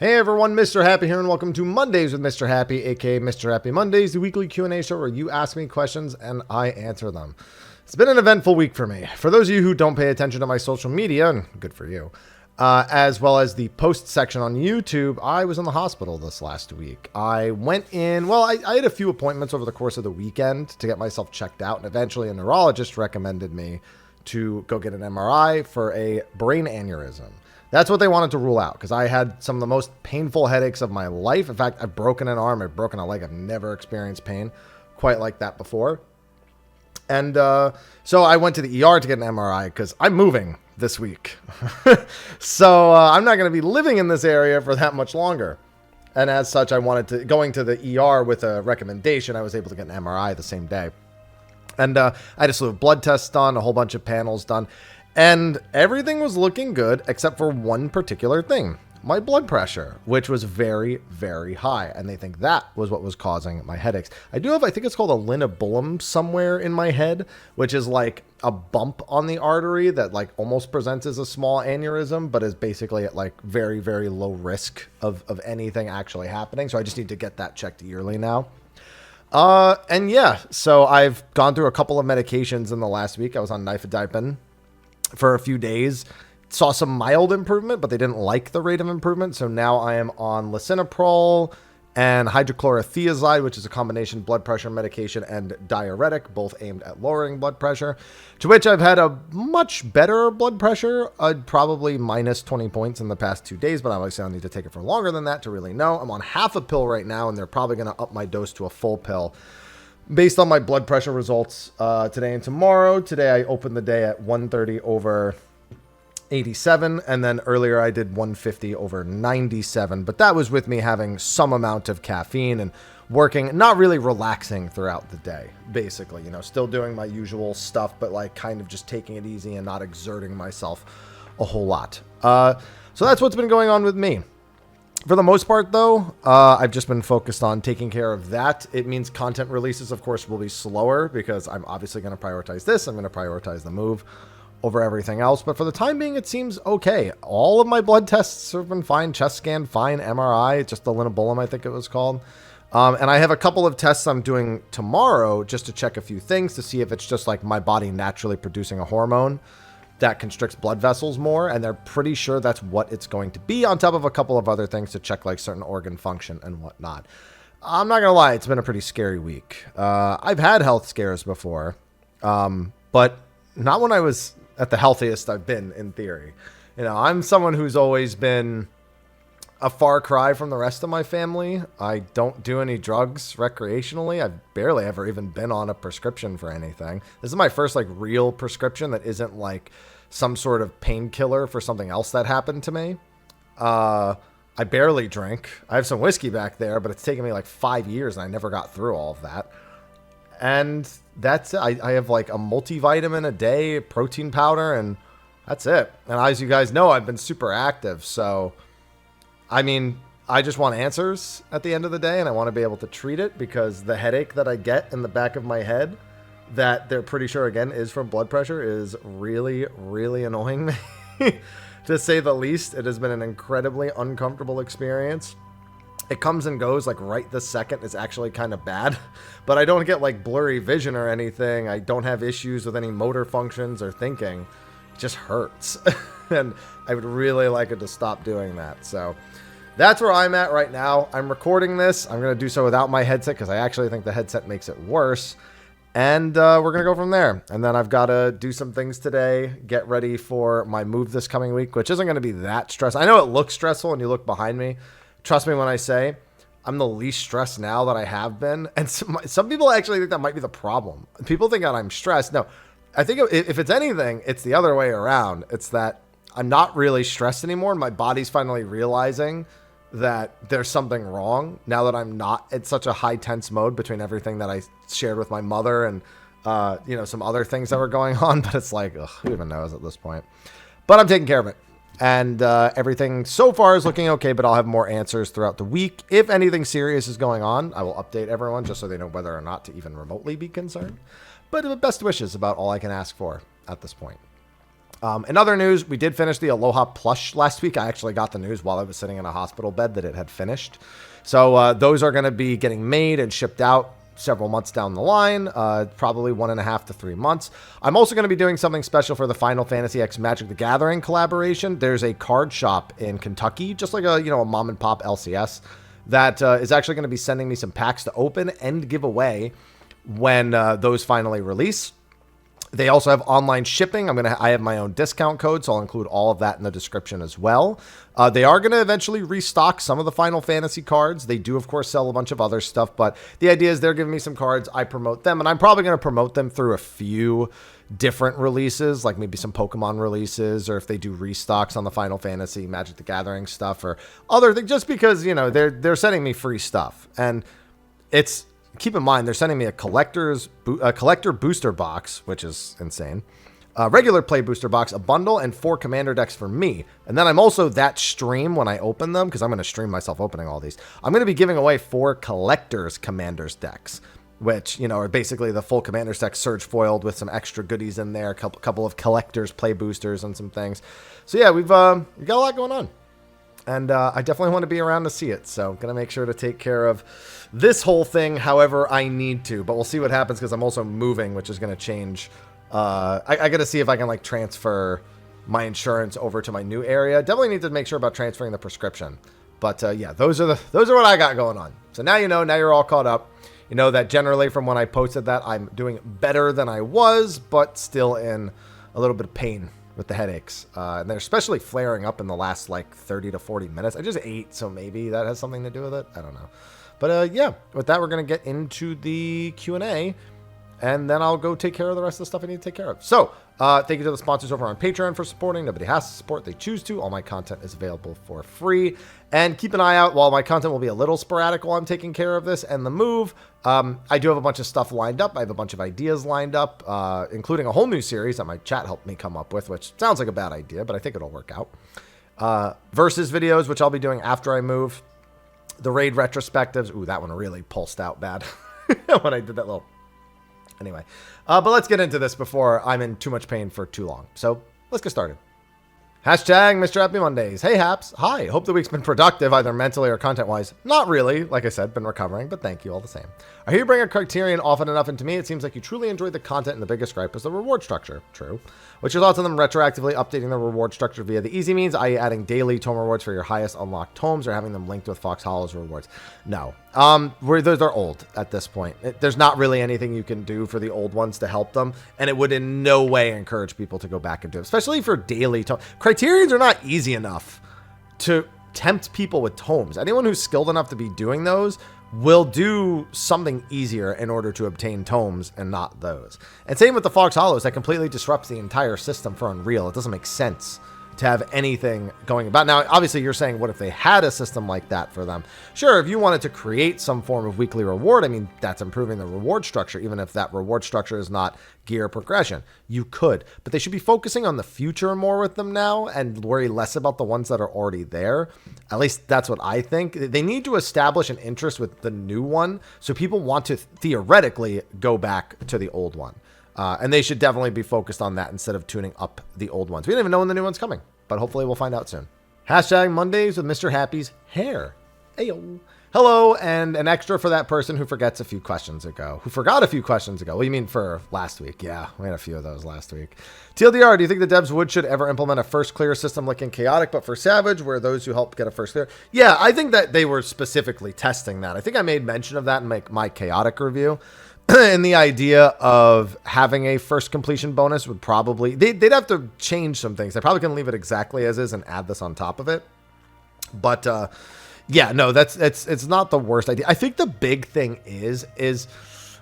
Hey everyone, Mr. Happy here, and welcome to Mondays with Mr. Happy, aka Mr. Happy Mondays, the weekly Q&A show where you ask me questions and I answer them. It's been an eventful week for me. For those of you who don't pay attention to my social media, and good for you, as well as the post section on YouTube, I was in the hospital this last week. I went in, I had a few appointments over the course of the weekend to get myself checked out, and eventually a neurologist recommended me to go get an MRI for a brain aneurysm. That's what they wanted to rule out because I had some of the most painful headaches of my life. In fact, I've broken an arm, I've broken a leg. I've never experienced pain quite like that before. And so I went to the ER to get an MRI because I'm moving this week. So I'm not going to be living in this area for that much longer. And as such, going to the ER with a recommendation, I was able to get an MRI the same day. And I had a slew of blood tests done, a whole bunch of panels done. And everything was looking good except for one particular thing, my blood pressure, which was very, very high. And they think that was what was causing my headaches. I think it's called a linabulum somewhere in my head, which is like a bump on the artery that like almost presents as a small aneurysm, but is basically at like very, very low risk of anything actually happening. So I just need to get that checked yearly now. And yeah, so I've gone through a couple of medications in the last week. I was on nifedipine for a few days, saw some mild improvement, but they didn't like the rate of improvement. So now I am on lisinopril and hydrochlorothiazide, which is a combination blood pressure medication and diuretic, both aimed at lowering blood pressure, to which I've had a much better blood pressure, probably minus 20 points in the past 2 days, but obviously I'll need to take it for longer than that to really know. I'm on half a pill right now, and they're probably going to up my dose to a full pill based on my blood pressure results today and tomorrow. Today I opened the day at 130 over 87, and then earlier I did 150 over 97, but that was with me having some amount of caffeine and working, not really relaxing throughout the day, basically, still doing my usual stuff, but like kind of just taking it easy and not exerting myself a whole lot. So that's what's been going on with me. For the most part, though, I've just been focused on taking care of that. It means content releases, of course, will be slower because I'm obviously going to prioritize this. I'm going to prioritize the move over everything else. But for the time being, it seems okay. All of my blood tests have been fine. Chest scan, fine. MRI, just the linabulum, I think it was called. And I have a couple of tests I'm doing tomorrow just to check a few things to see if it's just like my body naturally producing a hormone that constricts blood vessels more, and they're pretty sure that's what it's going to be, on top of a couple of other things to check like certain organ function and whatnot. I'm not gonna lie, it's been a pretty scary week. I've had health scares before, but not when I was at the healthiest I've been, in theory. I'm someone who's always been a far cry from the rest of my family. I don't do any drugs recreationally. I've barely ever even been on a prescription for anything. This is my first like real prescription that isn't like some sort of painkiller for something else that happened to me. I barely drink. I have some whiskey back there, but it's taken me like 5 years and I never got through all of that. And that's it. I have like a multivitamin a day, protein powder, and that's it. And as you guys know, I've been super active. So, I mean, I just want answers at the end of the day, and I want to be able to treat it, because the headache that I get in the back of my head that they're pretty sure, again, is from blood pressure is really, really annoying me. To say the least, it has been an incredibly uncomfortable experience. It comes and goes, like right this second is actually kind of bad, but I don't get like blurry vision or anything. I don't have issues with any motor functions or thinking. It just hurts. And I would really like it to stop doing that. So that's where I'm at right now. I'm recording this. I'm going to do so without my headset because I actually think the headset makes it worse. And we're going to go from there. And then I've got to do some things today, get ready for my move this coming week, which isn't going to be that stressful. I know it looks stressful when you look behind me. Trust me when I say I'm the least stressed now that I have been. And some people actually think that might be the problem. People think that I'm stressed. No, I think if it's anything, it's the other way around. It's that I'm not really stressed anymore. My body's finally realizing that there's something wrong now that I'm not in such a high tense mode between everything that I shared with my mother and, some other things that were going on. But it's like, who even knows at this point? But I'm taking care of it. And everything so far is looking okay, but I'll have more answers throughout the week. If anything serious is going on, I will update everyone just so they know whether or not to even remotely be concerned. But best wishes about all I can ask for at this point. In other news, we did finish the Aloha plush last week. I actually got the news while I was sitting in a hospital bed that it had finished. So those are going to be getting made and shipped out several months down the line, probably 1.5 to 3 months. I'm also going to be doing something special for the Final Fantasy X Magic the Gathering collaboration. There's a card shop in Kentucky, just like a mom and pop LCS, that is actually going to be sending me some packs to open and give away when those finally release. They also have online shipping. I have my own discount code, so I'll include all of that in the description as well. They are going to eventually restock some of the Final Fantasy cards. They do, of course, sell a bunch of other stuff, but the idea is they're giving me some cards. I promote them, and I'm probably going to promote them through a few different releases, like maybe some Pokemon releases, or if they do restocks on the Final Fantasy Magic the Gathering stuff or other things, just because, they're sending me free stuff. And it's... Keep in mind, they're sending me a collector booster box, which is insane. A regular play booster box, a bundle, and 4 commander decks for me. And then I'm also that stream when I open them, because I'm going to stream myself opening all these. I'm going to be giving away 4 collector's commanders decks, which, are basically the full commander's deck surge foiled with some extra goodies in there, a couple of collector's play boosters and some things. So yeah, we've got a lot going on. And I definitely want to be around to see it. So I'm going to make sure to take care of this whole thing however I need to. But we'll see what happens because I'm also moving, which is going to change. I got to see if I can transfer my insurance over to my new area. Definitely need to make sure about transferring the prescription. But yeah, those are what I got going on. So now now you're all caught up. You know that generally from when I posted that, I'm doing better than I was, but still in a little bit of pain with the headaches, and they're especially flaring up in the last 30 to 40 minutes. I just ate, so maybe that has something to do with it. I don't know. But yeah, with that, we're going to get into the Q&A, and then I'll go take care of the rest of the stuff I need to take care of. So thank you to the sponsors over on Patreon for supporting. Nobody has to support. They choose to. All my content is available for free. And keep an eye out. While my content will be a little sporadic while I'm taking care of this and the move, I do have a bunch of stuff lined up. I have a bunch of ideas lined up, including a whole new series that my chat helped me come up with, which sounds like a bad idea, but I think it'll work out. Versus videos, which I'll be doing after I move. The raid retrospectives. Ooh, that one really pulsed out bad when I did that little... Anyway, but let's get into this before I'm in too much pain for too long. So let's get started. Hashtag Mrhappy Mondays. Hey, Haps. Hi. Hope the week's been productive, either mentally or content-wise. Not really. Like I said, been recovering, but thank you all the same. I hear you bring a Criterion often enough, and to me, it seems like you truly enjoy the content, and the biggest gripe is the reward structure. True. What's your thoughts on them retroactively updating the reward structure via the easy means, i.e. adding daily tome rewards for your highest unlocked tomes, or having them linked with Fox Hollow's rewards? No. They're old at this point. There's not really anything you can do for the old ones to help them, and it would in no way encourage people to go back and do it, especially for daily tomes. Criterions are not easy enough to tempt people with tomes. Anyone who's skilled enough to be doing those will do something easier in order to obtain tomes and not those. And same with the Fox Hollows. That completely disrupts the entire system for Unreal. It doesn't make sense to have anything going about. Now, obviously, you're saying, what if they had a system like that for them? Sure, if you wanted to create some form of weekly reward, I mean, that's improving the reward structure, even if that reward structure is not gear progression. You could, but they should be focusing on the future more with them now and worry less about the ones that are already there. At least that's what I think. They need to establish an interest with the new one so people want to theoretically go back to the old one. And they should definitely be focused on that instead of tuning up the old ones. We don't even know when the new one's coming, but hopefully we'll find out soon. Hashtag Mondays with Mr. Happy's hair. Ayo. Hello, and an extra for that person who forgot a few questions ago. Well, you mean for last week? Yeah, we had a few of those last week. TLDR, do you think the devs should ever implement a first clear system like in Chaotic, but for Savage, where those who help get a first clear? Yeah, I think that they were specifically testing that. I think I made mention of that in my Chaotic review. And the idea of having a first completion bonus would probably... They'd have to change some things. They probably can leave it exactly as is and add this on top of it. But... yeah, no, it's not the worst idea. I think the big thing is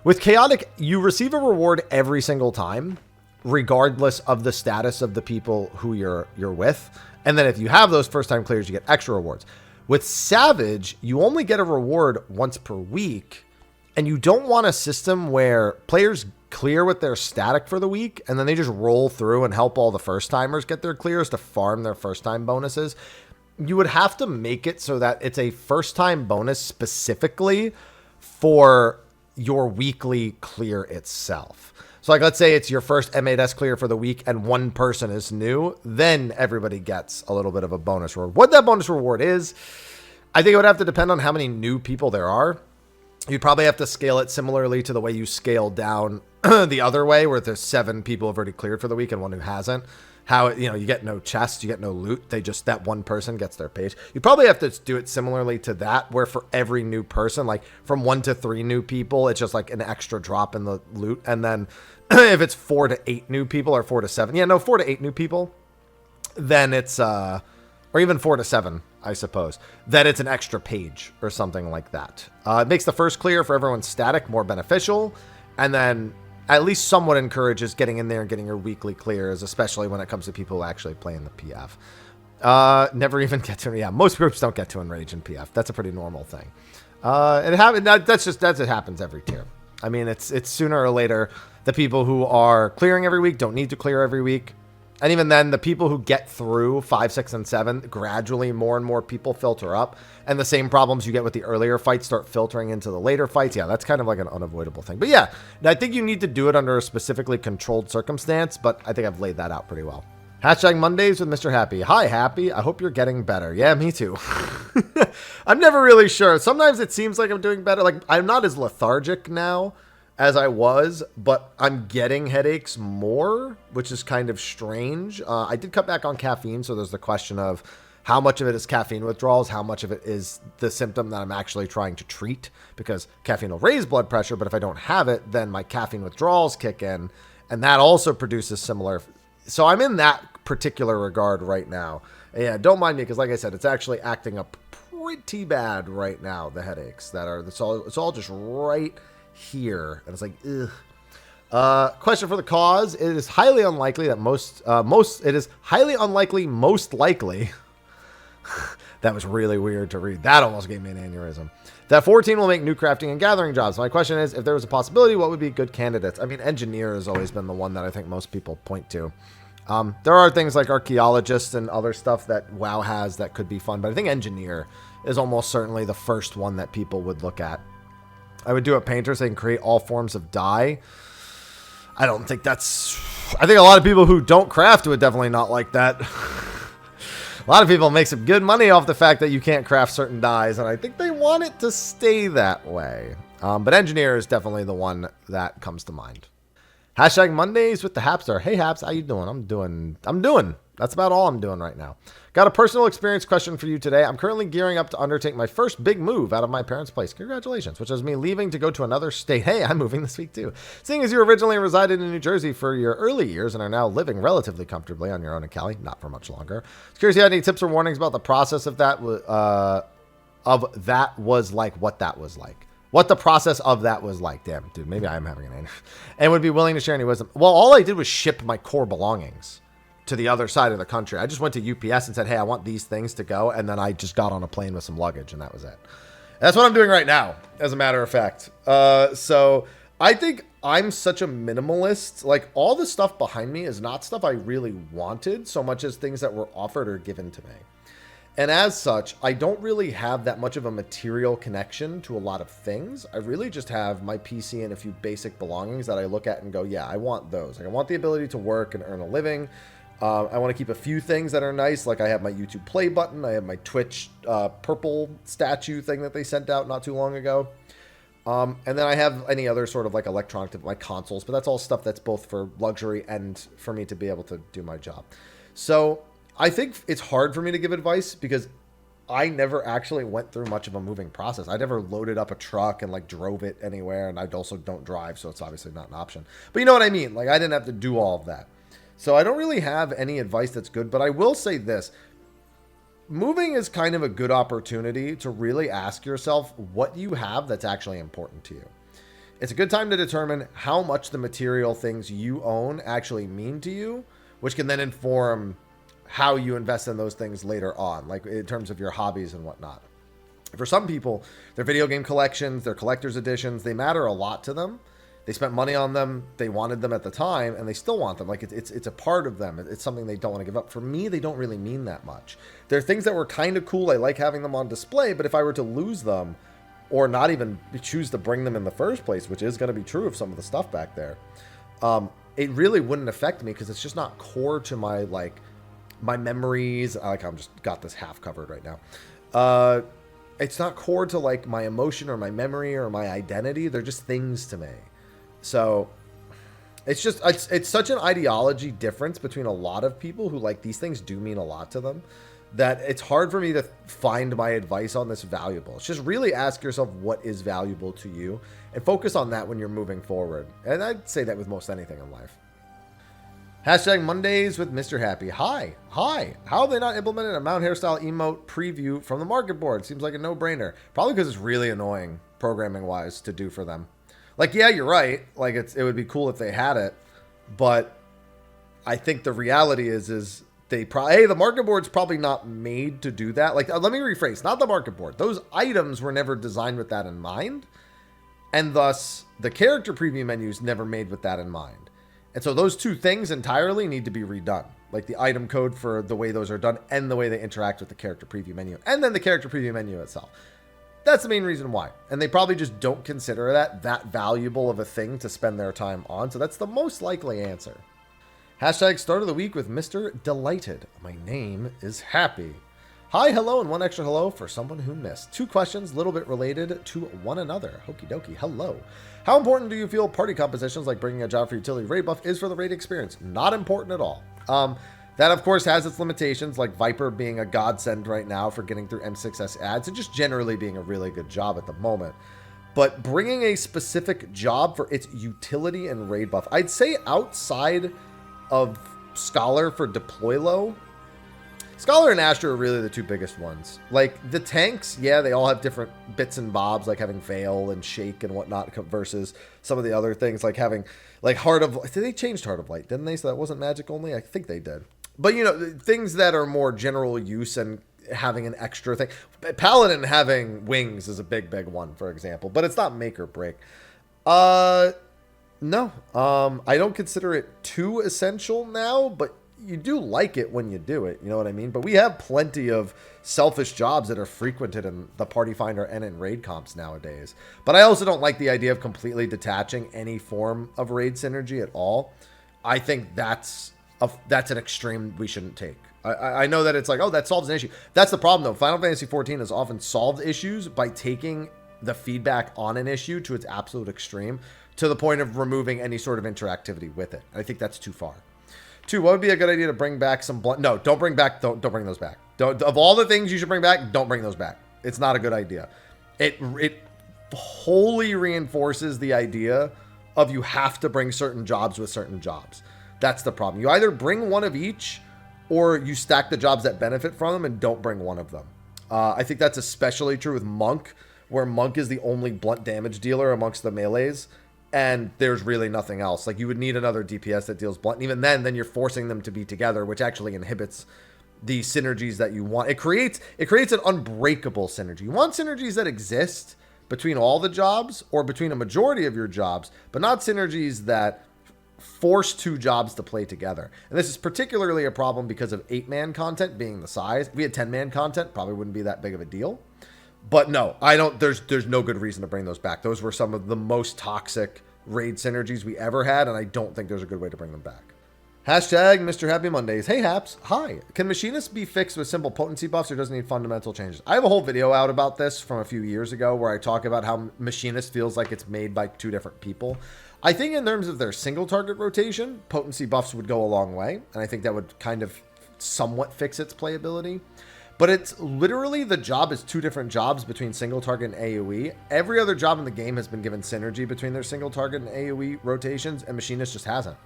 with Chaotic, you receive a reward every single time, regardless of the status of the people who you're with. And then if you have those first time clears, you get extra rewards. With Savage, you only get a reward once per week, and you don't want a system where players clear with their static for the week, and then they just roll through and help all the first timers get their clears to farm their first time bonuses. You would have to make it so that it's a first-time bonus specifically for your weekly clear itself. So like, let's say it's your first M8S clear for the week and one person is new, then everybody gets a little bit of a bonus reward. What that bonus reward is, I think it would have to depend on how many new people there are. You'd probably have to scale it similarly to the way you scale down the other way, where there's 7 people who have already cleared for the week and one who hasn't. How, you get no chests, you get no loot. That one person gets their page. You probably have to do it similarly to that, where for every new person, like from 1 to 3 new people, it's just like an extra drop in the loot. And then if it's 4 to 8 new people or 4 to 7, 4 to 8 new people, then it's, or even 4 to 7, I suppose, then it's an extra page or something like that. It makes the first clear for everyone's static more beneficial. And then at least somewhat encourages getting in there and getting your weekly clears, especially when it comes to people who actually play in the PF. Never even get to, most groups don't get to enrage in PF. That's a pretty normal thing. It happens every tier. I mean, it's sooner or later, the people who are clearing every week don't need to clear every week. And even then, the people who get through 5, 6, and 7, gradually more and more people filter up. And the same problems you get with the earlier fights start filtering into the later fights. Yeah, that's kind of like an unavoidable thing. But yeah, I think you need to do it under a specifically controlled circumstance. But I think I've laid that out pretty well. Hashtag Mondays with Mr. Happy. Hi, Happy. I hope you're getting better. Yeah, me too. I'm never really sure. Sometimes it seems like I'm doing better. Like, I'm not as lethargic now as I was, but I'm getting headaches more, which is kind of strange. I did cut back on caffeine, so there's the question of how much of it is caffeine withdrawals, how much of it is the symptom that I'm actually trying to treat, because caffeine will raise blood pressure, but if I don't have it, then my caffeine withdrawals kick in, and that also produces similar. So I'm in that particular regard right now. And yeah, don't mind me, because like I said, it's actually acting up pretty bad right now, the headaches that are, it's all just right here, and it's like, ugh. Question for the cause: it is highly unlikely that most likely that was really weird to read. That almost gave me an aneurysm. That 14 will make new crafting and gathering jobs. My question is, if there was a possibility, what would be good candidates? I mean, engineer has always been the one that I think most people point to. There are things like archaeologists and other stuff that WoW has that could be fun, but I think engineer is almost certainly the first one that people would look at. I would do a painter so they can create all forms of dye. I don't think that's... I think a lot of people who don't craft would definitely not like that. A lot of people make some good money off the fact that you can't craft certain dyes, and I think they want it to stay that way. But engineer is definitely the one that comes to mind. Hashtag Mondays with the Hapster. Hey, Haps, how you doing? I'm doing. That's about all I'm doing right now. Got a personal experience question for you today. I'm currently gearing up to undertake my first big move out of my parents' place. Congratulations, which is me leaving to go to another state. Hey, I'm moving this week too. Seeing as you originally resided in New Jersey for your early years and are now living relatively comfortably on your own in Cali, not for much longer. I was curious if you had any tips or warnings about the process of that, was like, what that was like. What the process of that was like. Damn, dude, maybe I am having an aneurysm. And would be willing to share any wisdom. Well, all I did was ship my core belongings to the other side of the country. I just went to UPS and said, hey, I want these things to go. And then I just got on a plane with some luggage, and that was it. That's what I'm doing right now, as a matter of fact. So I think I'm such a minimalist. Like, all the stuff behind me is not stuff I really wanted so much as things that were offered or given to me. And as such, I don't really have that much of a material connection to a lot of things. I really just have my PC and a few basic belongings that I look at and go, yeah, I want those. Like, I want the ability to work and earn a living. I want to keep a few things that are nice. Like, I have my YouTube play button. I have my Twitch purple statue thing that they sent out not too long ago. And then I have any other sort of like electronic, like consoles, but that's all stuff that's both for luxury and for me to be able to do my job. So I think it's hard for me to give advice because I never actually went through much of a moving process. I never loaded up a truck and like drove it anywhere. And I also don't drive, so it's obviously not an option. But you know what I mean? Like, I didn't have to do all of that. So I don't really have any advice that's good, but I will say this. Moving is kind of a good opportunity to really ask yourself what you have that's actually important to you. It's a good time to determine how much the material things you own actually mean to you, which can then inform how you invest in those things later on, like in terms of your hobbies and whatnot. For some people, their video game collections, their collector's editions, they matter a lot to them. They spent money on them, they wanted them at the time, and they still want them. Like, it's a part of them. It's something they don't want to give up. For me, they don't really mean that much. They're things that were kind of cool. I like having them on display, but if I were to lose them or not even choose to bring them in the first place, which is going to be true of some of the stuff back there, it really wouldn't affect me because it's just not core to my, like, my memories. I'm just got this half covered right now. It's not core to, like, my emotion or my memory or my identity. They're just things to me. So it's just, it's such an ideology difference between a lot of people who, like, these things do mean a lot to them, that it's hard for me to find my advice on this valuable. It's just really ask yourself what is valuable to you and focus on that when you're moving forward. And I'd say that with most anything in life. Hashtag Mondays with Mr. Happy. Hi. How have they not implemented a Mount hairstyle emote preview from the market board? Seems like a no-brainer. Probably because it's really annoying programming-wise to do for them. Like, yeah, you're right. Like, it would be cool if they had it, but I think the reality is they probably, the market board's probably not made to do that. Like, let me rephrase, not the market board. Those items were never designed with that in mind, and thus the character preview menu is never made with that in mind. And so those two things entirely need to be redone, like the item code for the way those are done and the way they interact with the character preview menu, and then the character preview menu itself. That's the main reason why. And they probably just don't consider that valuable of a thing to spend their time on. So that's the most likely answer. Hashtag start of the week with Mr. Delighted. My name is Happy. Hi, hello, and one extra hello for someone who missed. 2 questions, a little bit related to one another. Okie dokie, hello. How important do you feel party compositions like bringing a job for utility raid buff is for the raid experience? Not important at all. That, of course, has its limitations, like Viper being a godsend right now for getting through M6S ads and just generally being a really good job at the moment. But bringing a specific job for its utility and raid buff, I'd say outside of Scholar for deploy low, Scholar and Astra are really the 2 biggest ones. Like, the tanks, yeah, they all have different bits and bobs, like having Veil and Shake and whatnot, versus some of the other things, like having, like, Heart of Light. They changed Heart of Light, didn't they? So that wasn't magic only? I think they did. But, you know, things that are more general use and having an extra thing. Paladin having wings is a big one, for example. But it's not make or break. No. I don't consider it too essential now, but you do like it when you do it, you know what I mean? But we have plenty of selfish jobs that are frequented in the Party Finder and in raid comps nowadays. But I also don't like the idea of completely detaching any form of raid synergy at all. I think that's an extreme we shouldn't take. I know that it's like, oh, that solves an issue. That's the problem, though. Final Fantasy XIV has often solved issues by taking the feedback on an issue to its absolute extreme, to the point of removing any sort of interactivity with it. I think that's too far. 2, what would be a good idea to bring back some blunt? No, don't bring bring those back. Of all the things you should bring back, don't bring those back. It's not a good idea. It wholly reinforces the idea of you have to bring certain jobs with certain jobs. That's the problem. You either bring one of each, or you stack the jobs that benefit from them and don't bring one of them. I think that's especially true with Monk, where Monk is the only blunt damage dealer amongst the melees, and there's really nothing else. Like, you would need another DPS that deals blunt, and even then you're forcing them to be together, which actually inhibits the synergies that you want. It creates an unbreakable synergy. You want synergies that exist between all the jobs or between a majority of your jobs, but not synergies that force 2 jobs to play together. And this is particularly a problem because of 8-man content being the size. If we had 10-man content, probably wouldn't be that big of a deal. But no, I don't, there's no good reason to bring those back. Those were some of the most toxic raid synergies we ever had, and I don't think there's a good way to bring them back. Hashtag Mr. Happy Mondays. Hey, Haps. Hi. Can Machinists be fixed with simple potency buffs, or does it need fundamental changes? I have a whole video out about this from a few years ago where I talk about how Machinist feels like it's made by 2 different people. I think in terms of their single target rotation, potency buffs would go a long way, and I think that would kind of somewhat fix its playability. But it's literally, the job is 2 different jobs between single target and AoE. Every other job in the game has been given synergy between their single target and AoE rotations, and Machinist just hasn't.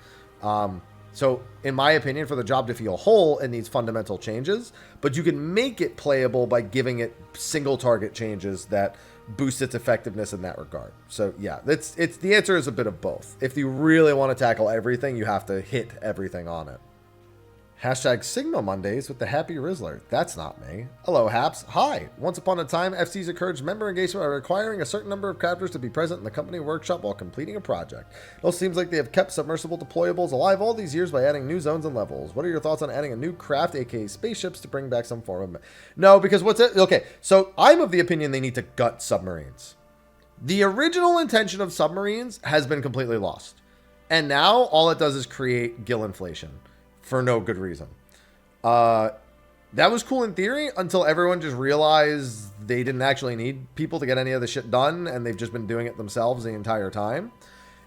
So in my opinion, for the job to feel whole, it needs fundamental changes, but you can make it playable by giving it single target changes that boost its effectiveness in that regard. So yeah, it's the answer is a bit of both. If you really want to tackle everything, you have to hit everything on it. Hashtag Sigma Mondays with the Happy Rizzler. That's not me. Hello, Haps. Hi. Once upon a time, FCs encouraged member engagement by requiring a certain number of characters to be present in the company workshop while completing a project. It also seems like they have kept submersible deployables alive all these years by adding new zones and levels. What are your thoughts on adding a new craft, aka spaceships, to bring back some form of... No, because what's it? Okay, so I'm of the opinion they need to gut submarines. The original intention of submarines has been completely lost. And now all it does is create gil inflation for no good reason. That was cool in theory until everyone just realized they didn't actually need people to get any of the shit done, and they've just been doing it themselves the entire time.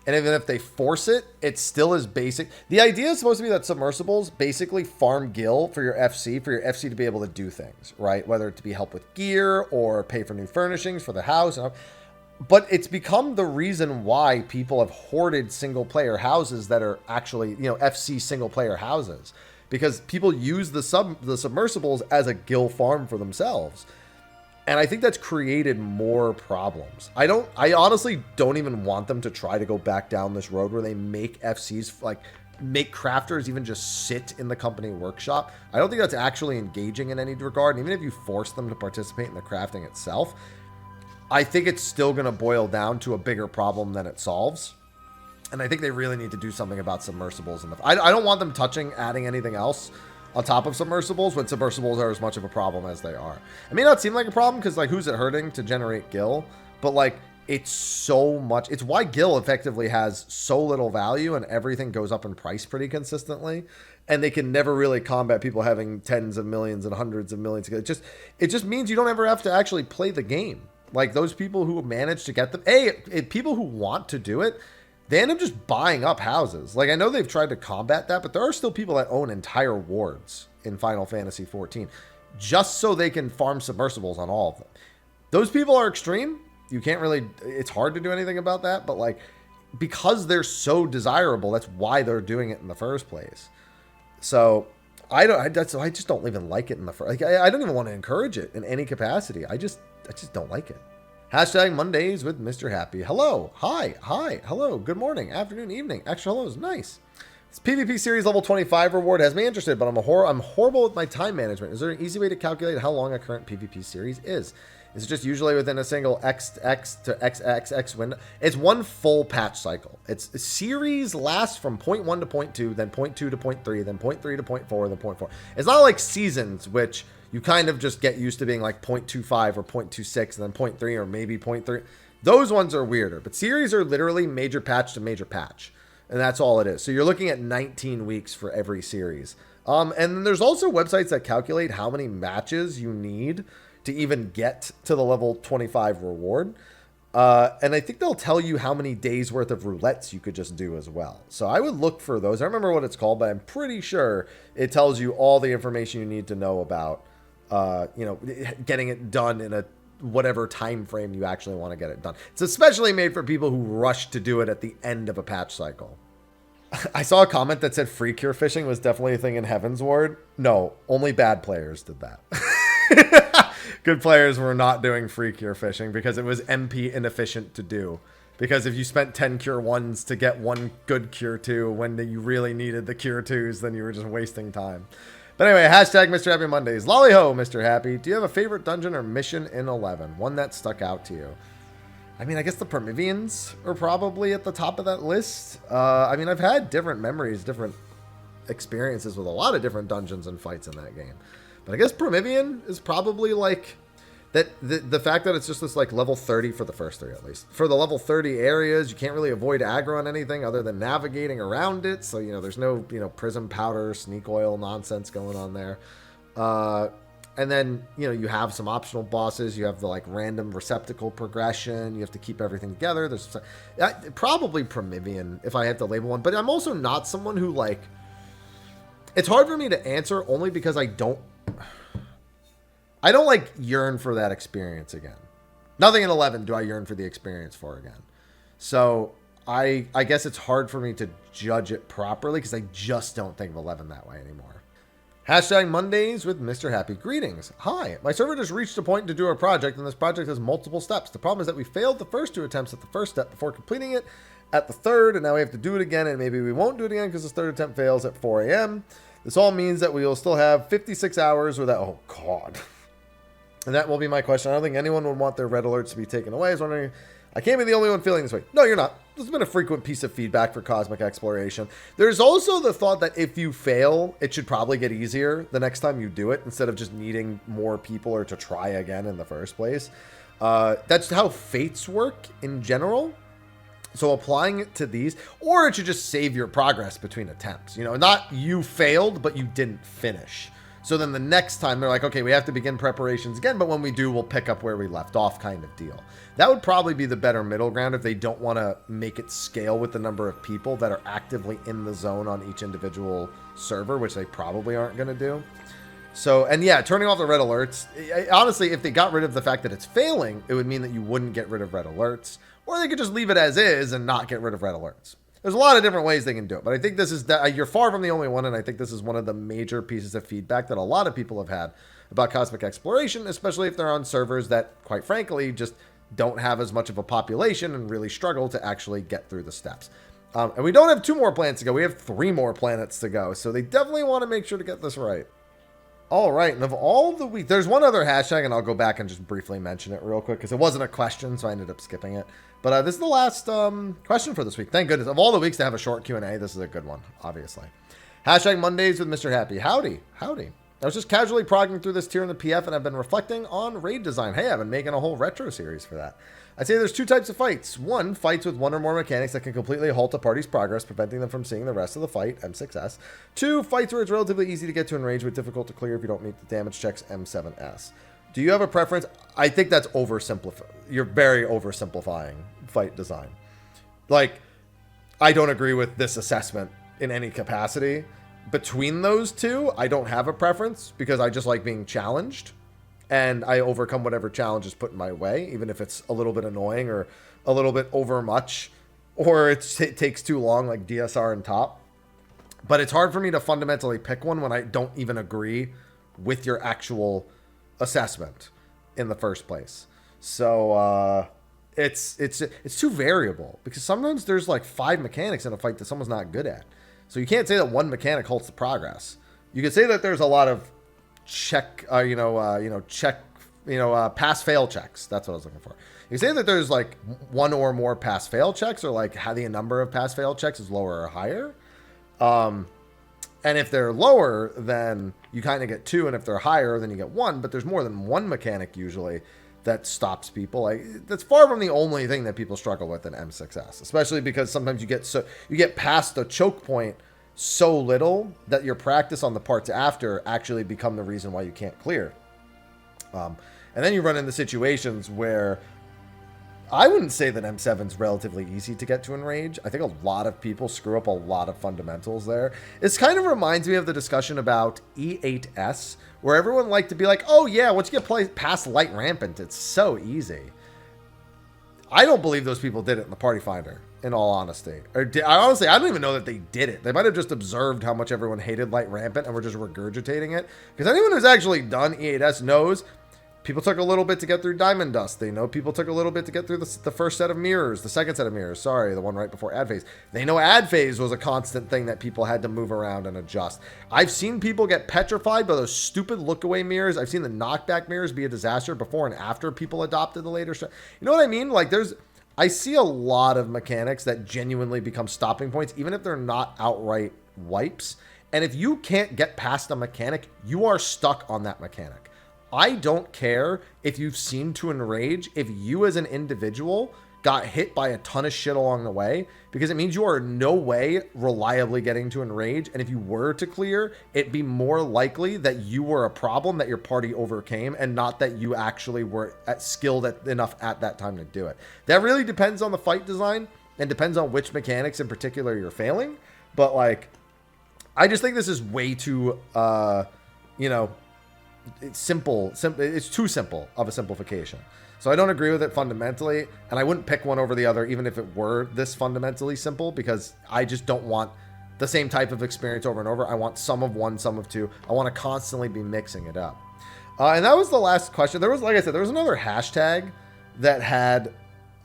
And even if they force it, it still is basic. The idea is supposed to be that submersibles basically farm gil for your FC to be able to do things, right? Whether it to be help with gear or pay for new furnishings for the house. But it's become the reason why people have hoarded single player houses that are actually, FC single player houses. Because people use the submersibles as a gil farm for themselves. And I think that's created more problems. I honestly don't even want them to try to go back down this road where they make FCs, like make crafters even just sit in the company workshop. I don't think that's actually engaging in any regard. And even if you force them to participate in the crafting itself, I think it's still going to boil down to a bigger problem than it solves. And I think they really need to do something about submersibles. I don't want them adding anything else on top of submersibles when submersibles are as much of a problem as they are. It may not seem like a problem because, like, who's it hurting to generate gil? But, like, it's so much. It's why gil effectively has so little value and everything goes up in price pretty consistently. And they can never really combat people having tens of millions and hundreds of millions. It just means you don't ever have to actually play the game. Like, those people who manage to get them, people who want to do it, they end up just buying up houses. Like, I know they've tried to combat that, but there are still people that own entire wards in Final Fantasy XIV just so they can farm submersibles on all of them. Those people are extreme. You can't really, it's hard to do anything about that, but like, because they're so desirable, that's why they're doing it in the first place. So I just don't even like it in the first, like, I don't even want to encourage it in any capacity. I just don't like it. Hashtag Mondays with Mr. Happy. Hello. Hi. Hello. Good morning. Afternoon. Evening. Extra hellos. Nice. This PvP series level 25 reward has me interested, but I'm horrible with my time management. Is there an easy way to calculate how long a current PvP series is? Is it just usually within a single XX to XXX window? It's one full patch cycle. It's a series lasts from point 1 to point 2, then point 2 to point 3, then point 3 to point 4, then point 4. It's not like seasons, which you kind of just get used to being like 0.25 or 0.26 and then 0.3 or maybe 0.3. Those ones are weirder, but series are literally major patch to major patch. And that's all it is. So you're looking at 19 weeks for every series. And then there's also websites that calculate how many matches you need to even get to the level 25 reward. And I think they'll tell you how many days worth of roulettes you could just do as well. So I would look for those. I don't remember what it's called, but I'm pretty sure it tells you all the information you need to know about getting it done in a whatever time frame you actually want to get it done. It's especially made for people who rush to do it at the end of a patch cycle. I saw a comment that said free cure fishing was definitely a thing in Heaven's Ward. No, only bad players did that. Good players were not doing free cure fishing because it was MP inefficient to do. Because if you spent 10 cure 1s to get one good cure 2 when you really needed the cure 2s, then you were just wasting time. But anyway, hashtag Mr. Happy Mondays. Lolly ho, Mr. Happy. Do you have a favorite dungeon or mission in 11? One that stuck out to you? I mean, I guess the Prometheans are probably at the top of that list. I mean, I've had different memories, different experiences with a lot of different dungeons and fights in that game. But I guess Promethean is probably like that. The fact that it's just this like level 30 for the first 3 at least. For the level 30 areas, you can't really avoid aggro on anything other than navigating around it. So, there's no, prism powder, sneak oil nonsense going on there. And then, you have some optional bosses. You have the like random receptacle progression. You have to keep everything together. There's probably Promethean if I have to label one. But I'm also not someone who like, it's hard for me to answer only because I don't like yearn for that experience again. Nothing in 11 do I yearn for the experience for again. So I guess it's hard for me to judge it properly because I just don't think of 11 that way anymore. Hashtag Mondays with Mr. Happy. Greetings. Hi. My server just reached a point to do our project, and this project has multiple steps. The problem is that we failed the first 2 attempts at the first step before completing it at the third, and now we have to do it again, and maybe we won't do it again because this third attempt fails at 4 a.m. This all means that we will still have 56 hours without... Oh, God. And that will be my question. I don't think anyone would want their red alerts to be taken away. I was wondering... I can't be the only one feeling this way. No, you're not. This has been a frequent piece of feedback for Cosmic Exploration. There's also the thought that if you fail, it should probably get easier the next time you do it instead of just needing more people or to try again in the first place. That's how fates work in general. So applying it to these, or it should just save your progress between attempts. You know, not you failed, but you didn't finish. So then the next time they're like, okay, we have to begin preparations again, but when we do, we'll pick up where we left off kind of deal. That would probably be the better middle ground if they don't want to make it scale with the number of people that are actively in the zone on each individual server, which they probably aren't going to do. So, and yeah, turning off the red alerts, honestly, if they got rid of the fact that it's failing, it would mean that you wouldn't get rid of red alerts, or they could just leave it as is and not get rid of red alerts. There's a lot of different ways they can do it, but I think this is, you're far from the only one, and I think this is one of the major pieces of feedback that a lot of people have had about cosmic exploration, especially if they're on servers that, quite frankly, just don't have as much of a population and really struggle to actually get through the steps. And we don't have 2 more planets to go. We have 3 more planets to go, so they definitely want to make sure to get this right. All right, and of all the week, there's one other hashtag, and I'll go back and just briefly mention it real quick because it wasn't a question, so I ended up skipping it. But this is the last question for this week. Thank goodness. Of all the weeks to have a short Q&A, this is a good one, obviously. Hashtag Mondays with Mr. Happy. Howdy. Howdy. I was just casually progging through this tier in the PF, and I've been reflecting on raid design. Hey, I've been making a whole retro series for that. I'd say there's 2 types of fights. 1, fights with 1 or more mechanics that can completely halt a party's progress, preventing them from seeing the rest of the fight, M6S. 2, fights where it's relatively easy to get to in range but difficult to clear if you don't meet the damage checks, M7S. Do you have a preference? I think that's oversimplified. You're very oversimplifying fight design. Like, I don't agree with this assessment in any capacity. Between those 2, I don't have a preference because I just like being challenged. And I overcome whatever challenge is put in my way, even if it's a little bit annoying or a little bit over much, or it takes too long, like DSR and top. But it's hard for me to fundamentally pick one when I don't even agree with your actual assessment in the first place. So it's too variable because sometimes there's like 5 mechanics in a fight that someone's not good at. So you can't say that one mechanic halts the progress. You can say that there's a lot of pass-fail checks. That's what I was looking for. You say that there's like 1 or more pass-fail checks, or like how the number of pass-fail checks is lower or higher. And if they're lower, then you kind of get 2, and if they're higher, then you get 1. But there's more than 1 mechanic usually that stops people. Like, that's far from the only thing that people struggle with in M6S, especially because sometimes you get past the choke point so little that your practice on the parts after actually become the reason why you can't clear. And then you run into situations where I wouldn't say that M7's relatively easy to get to in Rage. I think a lot of people screw up a lot of fundamentals there. This kind of reminds me of the discussion about E8S, where everyone liked to be like, oh yeah, once you get past Light Rampant, it's so easy. I don't believe those people did it in the Party Finder, in all honesty. Honestly, I don't even know that they did it. They might have just observed how much everyone hated Light Rampant and were just regurgitating it. Because anyone who's actually done E8S knows people took a little bit to get through Diamond Dust. They know people took a little bit to get through the first set of mirrors, the second set of mirrors. Sorry, the one right before ad phase. They know ad phase was a constant thing that people had to move around and adjust. I've seen people get petrified by those stupid look-away mirrors. I've seen the knockback mirrors be a disaster before and after people adopted the later set. You know what I mean? Like, I see a lot of mechanics that genuinely become stopping points, even if they're not outright wipes. And if you can't get past a mechanic, you are stuck on that mechanic. I don't care if you've seen to enrage, if you as an individual got hit by a ton of shit along the way, because it means you are no way reliably getting to enrage. And if you were to clear, it'd be more likely that you were a problem that your party overcame and not that you actually were skilled enough at that time to do it. That really depends on the fight design and depends on which mechanics in particular you're failing. But like, I just think this is way too, it's simple. It's too simple of a simplification. So I don't agree with it fundamentally, and I wouldn't pick one over the other even if it were this fundamentally simple, because I just don't want the same type of experience over and over. I want some of one, some of two. I want to constantly be mixing it up. And that was the last question. There was, like I said, there was another hashtag that had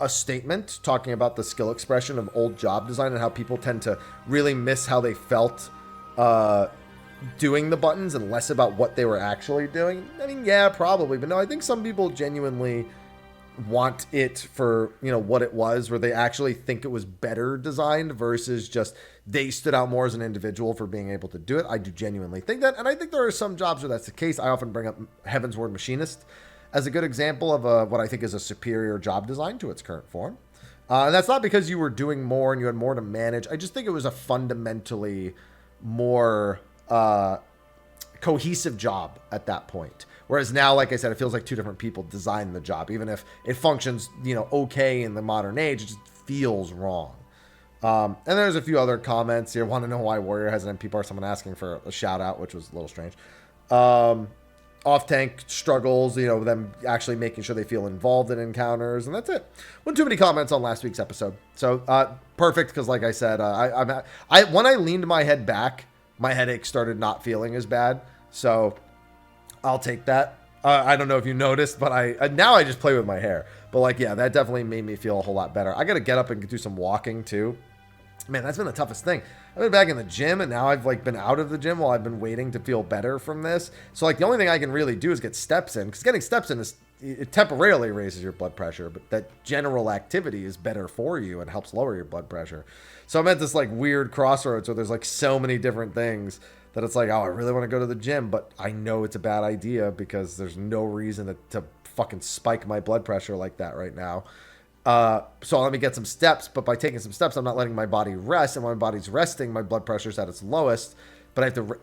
a statement talking about the skill expression of old job design and how people tend to really miss how they felt doing the buttons and less about what they were actually doing. I mean, yeah, probably, but no, I think some people genuinely want it for, what it was, where they actually think it was better designed versus just they stood out more as an individual for being able to do it. I do genuinely think that, and I think there are some jobs where that's the case. I often bring up Heaven's Word Machinist as a good example of what I think is a superior job design to its current form. And that's not because you were doing more and you had more to manage. I just think it was a fundamentally more cohesive job at that point. Whereas now, like I said, it feels like two different people designed the job. Even if it functions, okay in the modern age, it just feels wrong. And there's a few other comments here. Want to know why Warrior has an MP bar? Someone asking for a shout out, which was a little strange. Off-tank struggles, them actually making sure they feel involved in encounters, and that's it. Wasn't too many comments on last week's episode. So, perfect, because like I said, when I leaned my head back, my headache started not feeling as bad. So, I'll take that. I don't know if you noticed, but now I just play with my hair. But, that definitely made me feel a whole lot better. I got to get up and do some walking, too. Man, that's been the toughest thing. I've been back in the gym, and now I've been out of the gym while I've been waiting to feel better from this. So the only thing I can really do is get steps in, because getting steps in it temporarily raises your blood pressure, but that general activity is better for you and helps lower your blood pressure. So I'm at this weird crossroads where there's so many different things that it's oh, I really want to go to the gym, but I know it's a bad idea because there's no reason to fucking spike my blood pressure like that right now. So let me get some steps, but by taking some steps, I'm not letting my body rest, and when my body's resting, my blood pressure's at its lowest, but I have to, you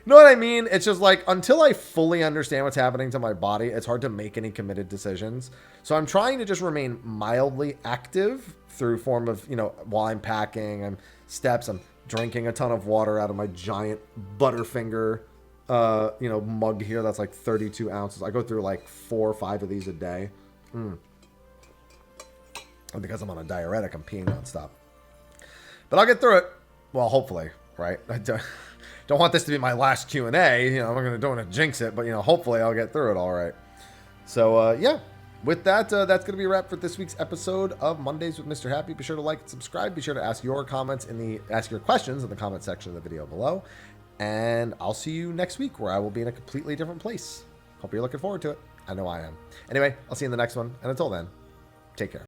know what I mean? It's just until I fully understand what's happening to my body, it's hard to make any committed decisions. So I'm trying to just remain mildly active through form of, while I'm packing, I'm drinking a ton of water out of my giant Butterfinger, mug here. That's 32 ounces. I go through 4 or 5 of these a day. And because I'm on a diuretic, I'm peeing nonstop. But I'll get through it. Well, hopefully, right? I don't want this to be my last Q&A. I'm don't want to jinx it, but hopefully I'll get through it all right. So yeah, with that, that's going to be a wrap for this week's episode of Mondays with Mr. Happy. Be sure to like and subscribe. Be sure to ask your questions in the comment section of the video below. And I'll see you next week, where I will be in a completely different place. Hope you're looking forward to it. I know I am. Anyway, I'll see you in the next one. And until then, take care.